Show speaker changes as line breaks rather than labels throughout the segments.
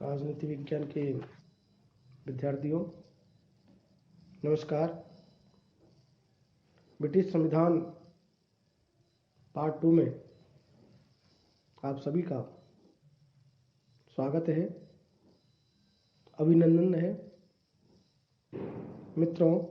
राजनीति विज्ञान के विद्यार्थियों, नमस्कार। ब्रिटिश संविधान पार्ट 2 में आप सभी का स्वागत है, अभिनंदन है। मित्रों,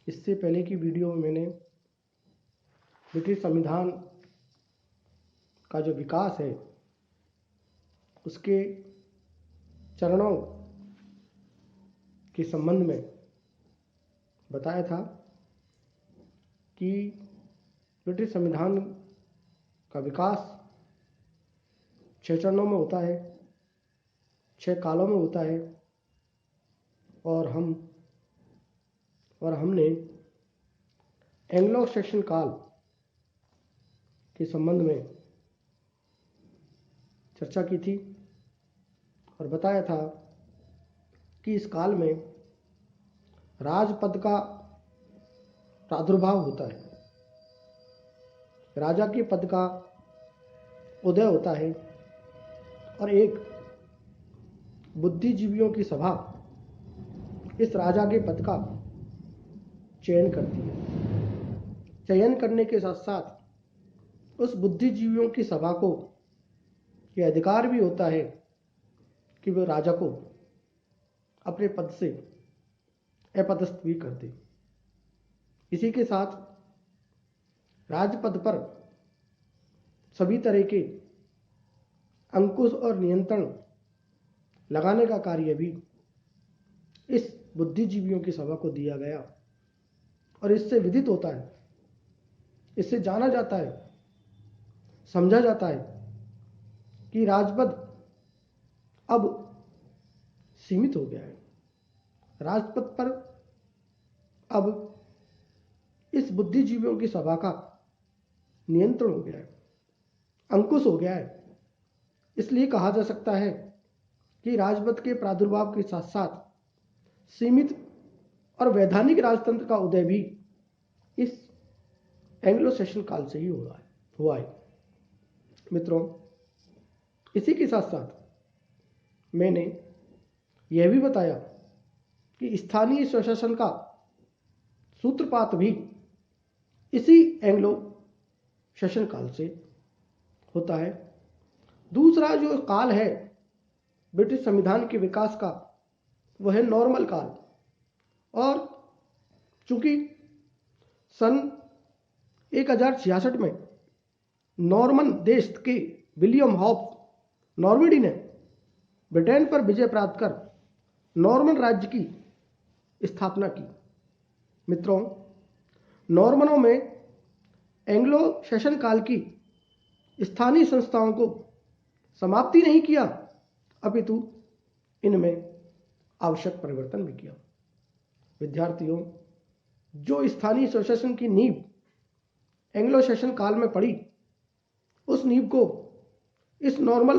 इससे पहले की वीडियो में मैंने ब्रिटिश संविधान का जो विकास है उसके चरणों के संबंध में बताया था कि ब्रिटिश संविधान का विकास 6 चरणों में होता है, 6 कालों में होता है और हमने एंग्लो सैक्सन काल के संबंध में चर्चा की थी और बताया था कि इस काल में राजपद का प्रादुर्भाव होता है, राजा के पद का उदय होता है और एक बुद्धिजीवियों की सभा इस राजा के पद का चयन करती है। चयन करने के साथ साथ उस बुद्धिजीवियों की सभा को यह अधिकार भी होता है कि वह राजा को अपने पद से अपदस्थ भी कर दे। इसी के साथ राजपद पर सभी तरह के अंकुश और नियंत्रण लगाने का कार्य भी इस बुद्धिजीवियों की सभा को दिया गया और इससे विदित होता है, इससे जाना जाता है, समझा जाता है कि राजपद अब सीमित हो गया है। राजपद पर अब इस बुद्धिजीवियों की सभा का नियंत्रण हो गया है, अंकुश हो गया है। इसलिए कहा जा सकता है कि राजपद के प्रादुर्भाव के साथ साथ सीमित और वैधानिक राजतंत्र का उदय भी इस एंग्लो सैक्सन काल से ही हुआ है। मित्रों, इसी के साथ साथ मैंने यह भी बताया कि स्थानीय स्वशासन का सूत्रपात भी इसी एंग्लो सैक्सन काल से होता है। दूसरा जो काल है ब्रिटिश संविधान के विकास का, वह है नॉर्मल काल। और चूंकि सन 1066 में नॉर्मन देश के विलियम ऑफ नॉर्मंडी ने ब्रिटेन पर विजय प्राप्त कर नॉर्मन राज्य की स्थापना की। मित्रों, नॉर्मनों में एंग्लो सैक्सन काल की स्थानीय संस्थाओं को समाप्ति नहीं किया, अपितु इनमें आवश्यक परिवर्तन भी किया। विद्यार्थियों, जो स्थानीय स्वशासन की नींव एंग्लो सैक्सन काल में पड़ी, उस नींव को इस नॉर्मन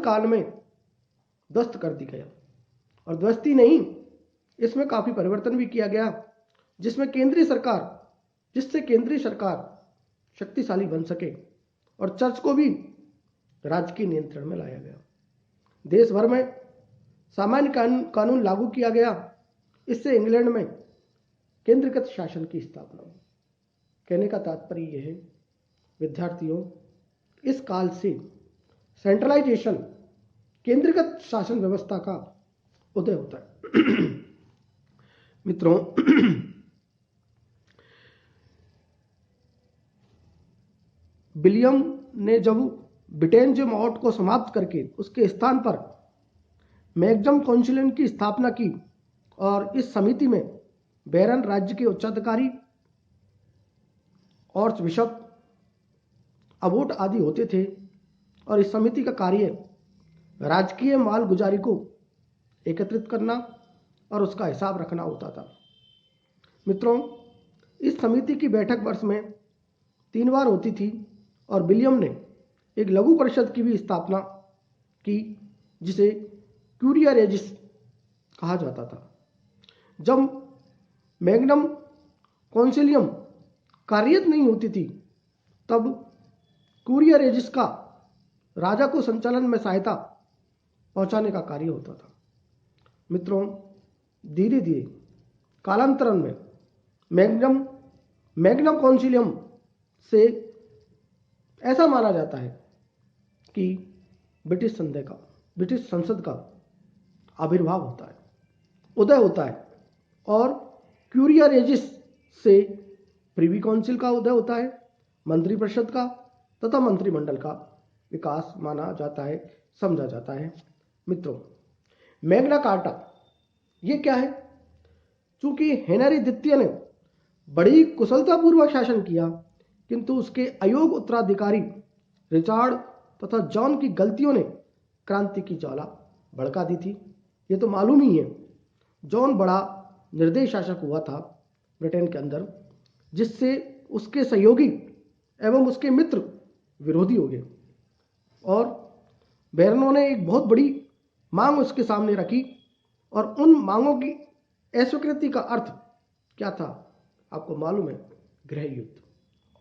काल में ध्वस्त कर दिया गया। और ध्वस्त ही नहीं, इसमें काफी परिवर्तन भी किया गया, जिससे केंद्रीय सरकार शक्तिशाली बन सके और चर्च को भी राज्य के नियंत्रण में लाया गया। देश भर में सामान्य कानून लागू किया गया। इससे इंग्लैंड में केंद्रीकृत शासन की स्थापना हुई। कहने का तात्पर्य यह है विद्यार्थियों, इस काल से सेंट्रलाइजेशन, केंद्रीकृत शासन व्यवस्था का उदय होता है। मित्रों, विलियम ने जब ब्रिटेन जे माउट को समाप्त करके उसके स्थान पर मैग्नम काउंसिल की स्थापना की और इस समिति में बैरन राज्य के उच्चाधिकारी और बिशप, अबोट आदि होते थे और इस समिति का कार्य राजकीय मालगुजारी को एकत्रित करना और उसका हिसाब रखना होता था। मित्रों, इस समिति की बैठक वर्ष में 3 बार होती थी और विलियम ने एक लघु परिषद की भी स्थापना की, जिसे क्यूरिया रेजिस कहा जाता था। जब मैग्नम कॉन्सिलियम कार्यरत नहीं होती थी, तब क्यूरिया रेजिस का राजा को संचालन में सहायता पहुंचाने का कार्य होता था। मित्रों, धीरे धीरे कालांतरण में मैग्नम कॉन्सिलियम से ऐसा माना जाता है कि ब्रिटिश संसद का आविर्भाव होता है, उदय होता है, और क्यूरिया रेजिस से प्रिवी काउंसिल का उदय होता है, मंत्रिपरिषद का तथा मंत्रिमंडल का विकास माना जाता है, समझा जाता है। मित्रों, मैग्ना कार्टा ये क्या है? चूंकि हेनरी द्वितीय ने बड़ी कुशलतापूर्वक शासन किया, किंतु उसके अयोग्य उत्तराधिकारी रिचार्ड तथा जॉन की गलतियों ने क्रांति की ज्वाला भड़का दी थी। ये तो मालूम ही है। जॉन बड़ा निर्दयी शासक हुआ था ब्रिटेन के अंदर, जिससे उसके सहयोगी एवं उसके मित्र विरोधी हो गए, और बैरनों ने एक बहुत बड़ी मांग उसके सामने रखी, और उन मांगों की अस्वीकृति का अर्थ क्या था आपको मालूम है? गृह युद्ध।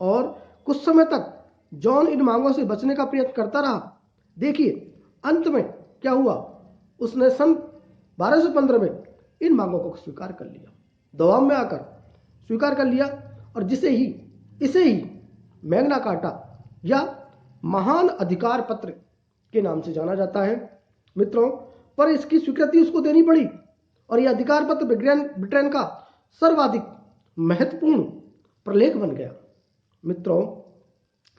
और कुछ समय तक जॉन इन मांगों से बचने का प्रयत्न करता रहा। देखिए अंत में क्या हुआ, उसने सन 1215 में इन मांगों को स्वीकार कर लिया, दबाव में आकर स्वीकार कर लिया, और इसे ही मैग्ना कार्टा या महान अधिकार पत्र के नाम से जाना जाता है। मित्रों, पर इसकी स्वीकृति उसको देनी पड़ी, और यह अधिकार पत्र ब्रिटेन का सर्वाधिक महत्वपूर्ण प्रलेख बन गया। मित्रों,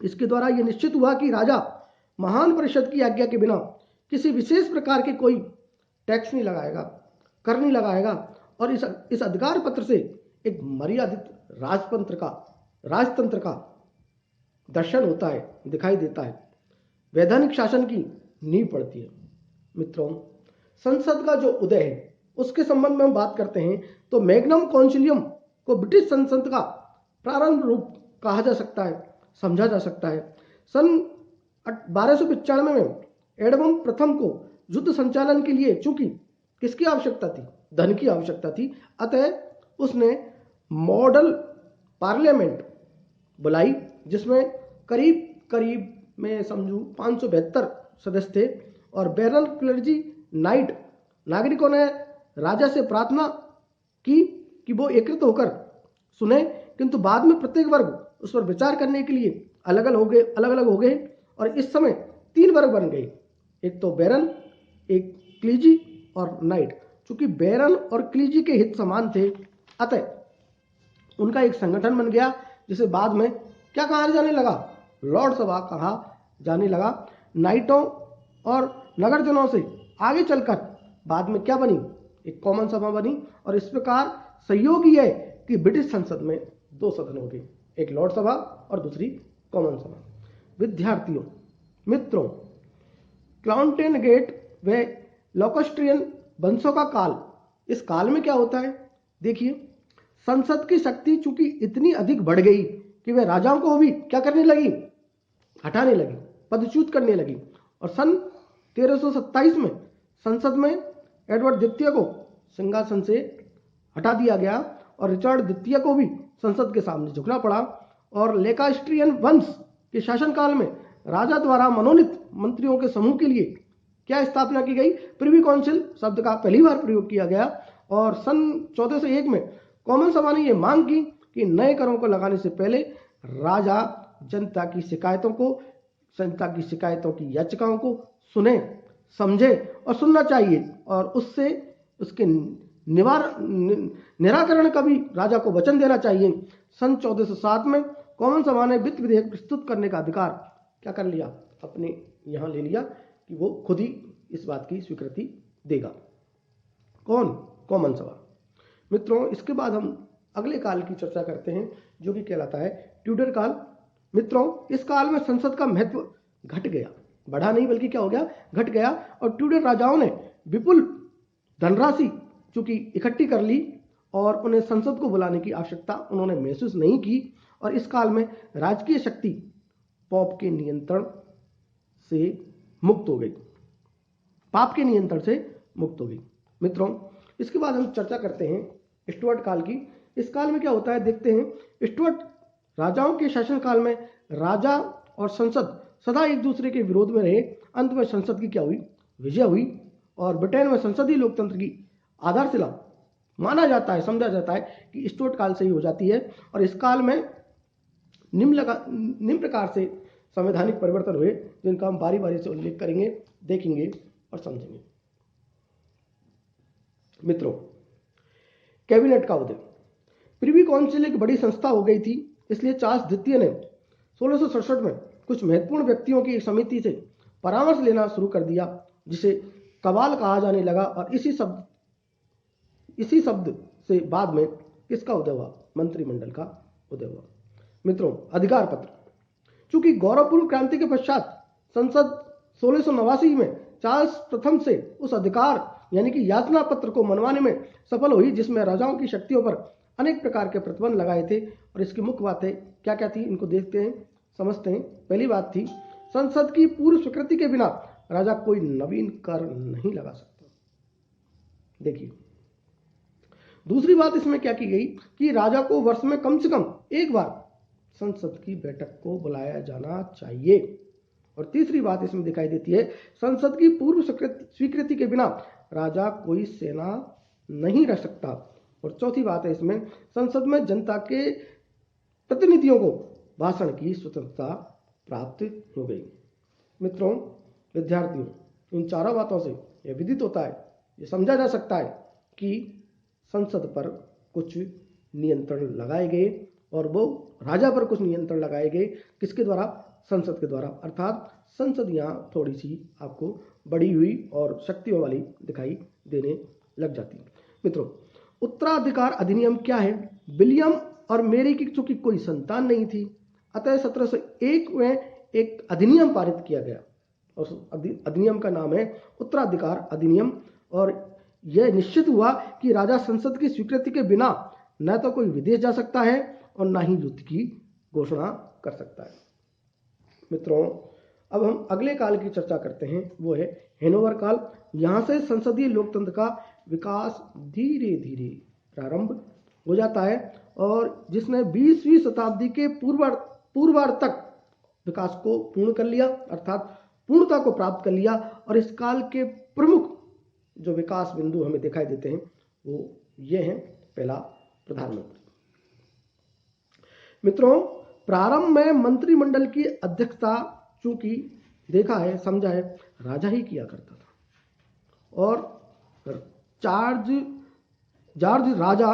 इसके द्वारा यह निश्चित हुआ कि राजा महान परिषद की आज्ञा के बिना किसी विशेष प्रकार के कोई टैक्स नहीं लगाएगा, कर नहीं लगाएगा, और इस अधिकार पत्र से एक मर्यादित राजतंत्र का दर्शन होता है, दिखाई देता है, वैधानिक शासन की नींव पड़ती है। मित्रों, संसद का जो उदय है उसके संबंध में हम बात करते हैं तो मैग्नम कॉन्सिलियम को ब्रिटिश संसद का प्रारंभ रूप कहा जा सकता है, समझा जा सकता है। सन 1295 में एडमंड प्रथम को युद्ध संचालन के लिए चूंकि किसकी आवश्यकता थी? धन की आवश्यकता थी, अतः उसने मॉडल पार्लियामेंट बुलाई, जिसमें करीब मैं समझूं 572 सदस्य थे, और बैरन क्लर्जी नाइट नागरिकों ने राजा से प्रार्थना की कि वो एकत्रित होकर सुने, किंतु बाद में प्रत्येक वर्ग उस पर विचार करने के लिए अलग अलग हो गए, और इस समय 3 वर्ग बन गए, एक तो बैरन, एक क्लीजी और नाइट। चूंकि बैरन और क्लीजी के हित समान थे, अतः उनका एक संगठन बन गया, जिसे बाद में क्या कहा जाने लगा? लॉर्ड सभा कहा जाने लगा। नाइटों और नगरजनों से आगे चलकर बाद में क्या बनी? एक कॉमन सभा बनी, और इस प्रकार सहयोग ही है कि ब्रिटिश संसद में 2 सदन हो गए, एक लॉर्ड सभा और दूसरी कॉमन सभा। विद्यार्थियों, मित्रों, क्लाउंटेन गेट व लॉकस्ट्रियन वंशों का काल, इस काल में क्या होता है? देखिए, संसद की शक्ति चूंकि इतनी अधिक बढ़ गई कि वह राजाओं को भी क्या करने लगी? हटाने लगी, पदच्युत करने लगी, और सन 1327 में संसद में एडवर्ड द्वितीय को सिंहासन से हटा दिया गया, और रिचर्ड द्वितीय को भी संसद के सामने झुकना पड़ा। और लेकास्ट्रियन वंश के शासनकाल में राजा द्वारा मनोनीत मंत्रियों के समूह के लिए क्या स्थापना की गई? प्रिवी काउंसिल शब्द का पहली बार प्रयोग किया गया, और सन 1401 में कॉमन सभा ने यह मांग की कि नए करों को लगाने से पहले राजा जनता की शिकायतों की याचिकाओं को सुने, समझे और सुनना चाहिए, और उससे उसके निराकरण का भी राजा को वचन देना चाहिए। सन 1407 में कॉमन सभा ने वित्त विधेयक प्रस्तुत करने का अधिकार क्या कर लिया? अपने यहाँ ले लिया कि वो खुद ही इस बात की स्वीकृति देगा। कौन? कॉमन सभा। मित्रों, इसके बाद हम अगले काल की चर्चा करते हैं, जो कि कहलाता है ट्यूडर काल। मित्रों, इस काल में संसद का महत्व घट गया, बढ़ा नहीं बल्कि क्या हो गया? घट गया, और ट्यूडर राजाओं ने विपुल धनराशि चूंकि इकट्ठी कर ली, और उन्हें संसद को बुलाने की आवश्यकता उन्होंने महसूस नहीं की, और इस काल में राजकीय शक्ति पॉप के नियंत्रण से मुक्त हो गई, पाप के नियंत्रण से मुक्त हो गई। मित्रों, इसके बाद हम चर्चा करते हैं स्टुअर्ट काल की। इस काल में क्या होता है देखते हैं। स्टुअर्ट राजाओं के शासन काल में राजा और संसद सदा एक दूसरे के विरोध में रहे। अंत में संसद की क्या हुई? विजय हुई और ब्रिटेन में संसदीय लोकतंत्र की आधारशिला माना जाता है, समझा जाता है कि स्टुअर्ट काल से ही हो जाती है। और इस काल में निम्न प्रकार से संवैधानिक परिवर्तन हुए, जिनका हम बारी बारी से उल्लेख करेंगे, देखेंगे और समझेंगे। मित्रों, कैबिनेट का उदय। प्रिवी काउंसिल एक बड़ी संस्था हो गई थी, इसलिए चार्ल्स द्वितीय ने 1667 में कुछ महत्वपूर्ण व्यक्तियों की एक समिति से परामर्श लेना शुरू कर दिया, जिसे कबाल कहा जाने लगा। और इसी शब्द से बाद में किसका उदय हुआ? मंत्रिमंडल का उदय हुआ। मित्रों, अधिकार पत्र। चूंकि गौरवपूर्ण क्रांति के पश्चात संसद 1689 में चार्ल्स प्रथम से उस अधिकार यानी कि याचना पत्र को मनवाने में सफल हुई, जिसमें राजाओं की शक्तियों पर अनेक प्रकार के प्रतिबंध लगाए थे। और इसकी मुख्य बातें क्या क्या थी, इनको देखते हैं, समझते हैं। पहली बात थी, संसद की पूर्व स्वीकृति के बिना राजा कोई नवीन कर नहीं लगा सकता। देखिए, दूसरी बात इसमें क्या की गई कि राजा को वर्ष में कम से कम एक बार संसद की बैठक को बुलाया जाना चाहिए। और तीसरी बात इसमें दिखाई देती है, संसद की पूर्व स्वीकृति के बिना राजा कोई सेना नहीं रख सकता। और चौथी बात है इसमें, संसद में जनता के प्रतिनिधियों को भाषण की स्वतंत्रता प्राप्त हो गई। मित्रों, विद्यार्थियों, इन चारों बातों से यह विदित होता है, ये समझा जा सकता है कि संसद पर कुछ नियंत्रण लगाए गए और वो राजा पर कुछ नियंत्रण लगाए गए। किसके द्वारा? संसद के द्वारा। अर्थात संसद यहाँ थोड़ी सी आपको बड़ी हुई और शक्तियों वाली दिखाई देने लग जाती है। मित्रों, उत्तराधिकार अधिनियम क्या है? विलियम और मेरी की चूंकि कोई संतान नहीं थी, अतः 1701 में एक अधिनियम पारित किया गया और अधिनियम का नाम है उत्तराधिकार अधिनियम। और यह निश्चित हुआ कि राजा संसद की स्वीकृति के बिना न तो कोई विदेश जा सकता है और न ही युद्ध की घोषणा कर सकता है। मित्रों, अब हम अगले काल की चर्चा करते हैं, वो है हैनोवर काल। यहाँ से संसदीय लोकतंत्र का विकास धीरे धीरे प्रारंभ हो जाता है और जिसने 20वीं शताब्दी के पूर्वार्ध तक विकास को पूर्ण कर लिया, अर्थात पूर्णता को प्राप्त कर लिया। और इस काल के प्रमुख जो विकास बिंदु हमें दिखाई देते हैं वो ये हैं। पहला, प्रधानमंत्री। मित्रों, प्रारंभ में मंत्रिमंडल की अध्यक्षता चूंकि देखा है, समझा है, राजा ही किया करता था। और जॉर्ज राजा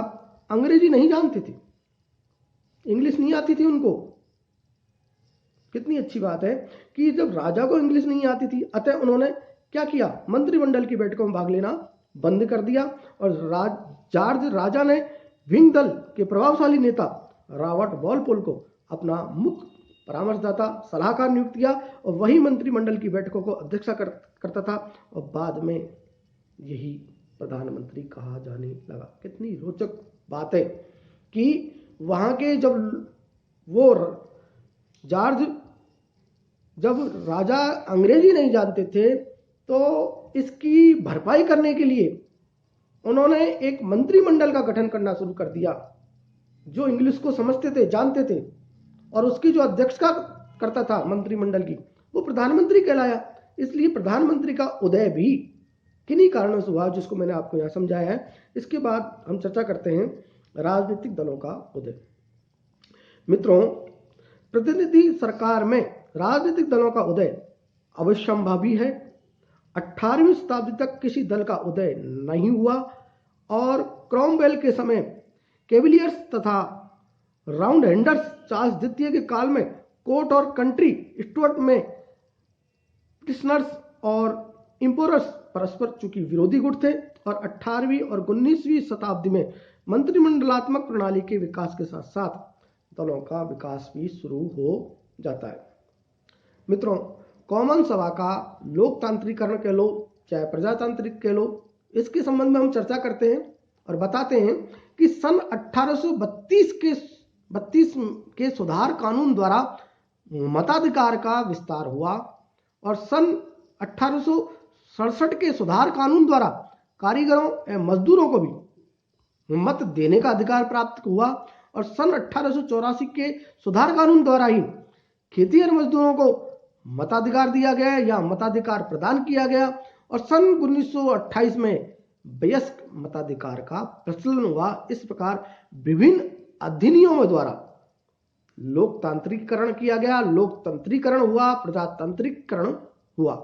अंग्रेजी नहीं जानते थे, इंग्लिश नहीं आती थी उनको। कितनी अच्छी बात है कि जब राजा को इंग्लिश नहीं आती थी, अतः उन्होंने क्या किया? मंत्रिमंडल की बैठकों में भाग लेना बंद कर दिया। और जॉर्ज राजा ने विंग दल के प्रभावशाली नेता रॉबर्ट वॉलपोल को अपना मुख्य परामर्शदाता, सलाहकार नियुक्त किया और वही मंत्रिमंडल की बैठकों को अध्यक्षता करता था और बाद में यही प्रधानमंत्री कहा जाने लगा। कितनी रोचक बात है कि वहां के जब राजा अंग्रेजी नहीं जानते थे तो इसकी भरपाई करने के लिए उन्होंने एक मंत्रिमंडल का गठन करना शुरू कर दिया जो इंग्लिश को समझते थे, जानते थे। और उसकी जो अध्यक्षता करता था मंत्रिमंडल की, वो प्रधानमंत्री कहलाया। इसलिए प्रधानमंत्री का उदय भी किन्हीं कारणों से हुआ, जिसको मैंने आपको यहाँ समझाया है। इसके बाद हम चर्चा करते हैं राजनीतिक दलों का उदय। मित्रों, प्रतिनिधि सरकार में राजनीतिक दलों का उदय अवश्यंभावी है। 18वीं शताब्दी तक किसी दल का उदय नहीं हुआ और क्रॉमवेल के समय कैविलियर्स तथा राउंडहेंडर्स चार्ल्स द्वितीय के काल में कोर्ट और कंट्री स्टुअर्ट में प्रिजनर्स और इंपोरर्स परस्पर चूंकि विरोधी गुट थे। और 18वीं और 19वीं शताब्दी में मंत्रिमंडलात्मक प्रणाली के विकास के साथ साथ दलों का विकास भी शुरू हो जाता है। मित्रों, कॉमन सभा का लोकतांत्रिकरण कह लो चाहे प्रजातांत्रिक कह लो, इसके संबंध में हम चर्चा करते हैं और बताते हैं कि सन 1832 के सुधार कानून द्वारा मताधिकार का विस्तार हुआ और सन 1867 के सुधार कानून द्वारा कारीगरों एवं मजदूरों को भी मत देने का अधिकार प्राप्त हुआ। और सन 1884 के सुधार कानून द्वारा ही खेतिहर मजदूरों को मताधिकार दिया गया या मताधिकार प्रदान किया गया और सन 1928 में वयस्क मताधिकार का प्रचलन हुआ। इस प्रकार विभिन्न अधिनियमों द्वारा लोकतांत्रिकरण किया गया, लोकतंत्रीकरण हुआ, प्रजातंत्रीकरण हुआ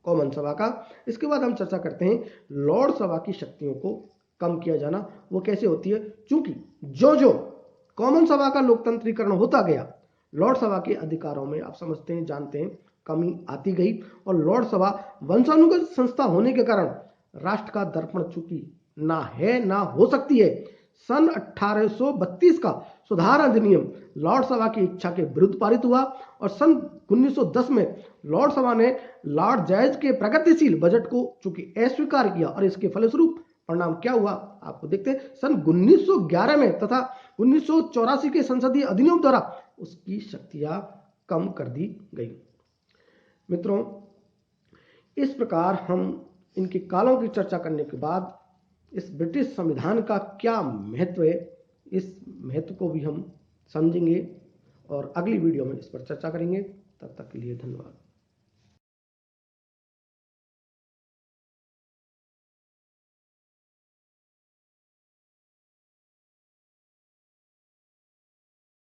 कॉमन सभा का। इसके बाद हम चर्चा करते हैं लॉर्ड सभा की शक्तियों को कम किया जाना, वो कैसे होती है। चूंकि जो जो कॉमन सभा का लोकतंत्रीकरण होता गया, लॉर्ड सभा के अधिकारों में आप समझते हैं, जानते हैं, कमी आती गई और लॉर्ड सभा वंशानुगत संस्था होने के कारण राष्ट्र का दर्पण चूंकि ना है ना हो सकती है, सन 1832 का सुधार अधिनियम लॉर्ड सभा की इच्छा के विरुद्ध पारित हुआ और सन 1910 में लॉर्ड सभा ने लॉर्ड जॉर्ज के प्रगतिशील बजट को चूंकि अस्वीकार किया और इसके फलस्वरूप परिणाम क्या हुआ आपको देखते हैं। सन 1911 में तथा 1984 के संसदीय अधिनियम द्वारा उसकी शक्तियां कम कर दी गई। मित्रों, इस प्रकार हम इनके कालों की चर्चा करने के बाद इस ब्रिटिश संविधान का क्या महत्व है, इस महत्व को भी हम समझेंगे और अगली वीडियो में इस पर चर्चा करेंगे। तब तक के लिए धन्यवाद।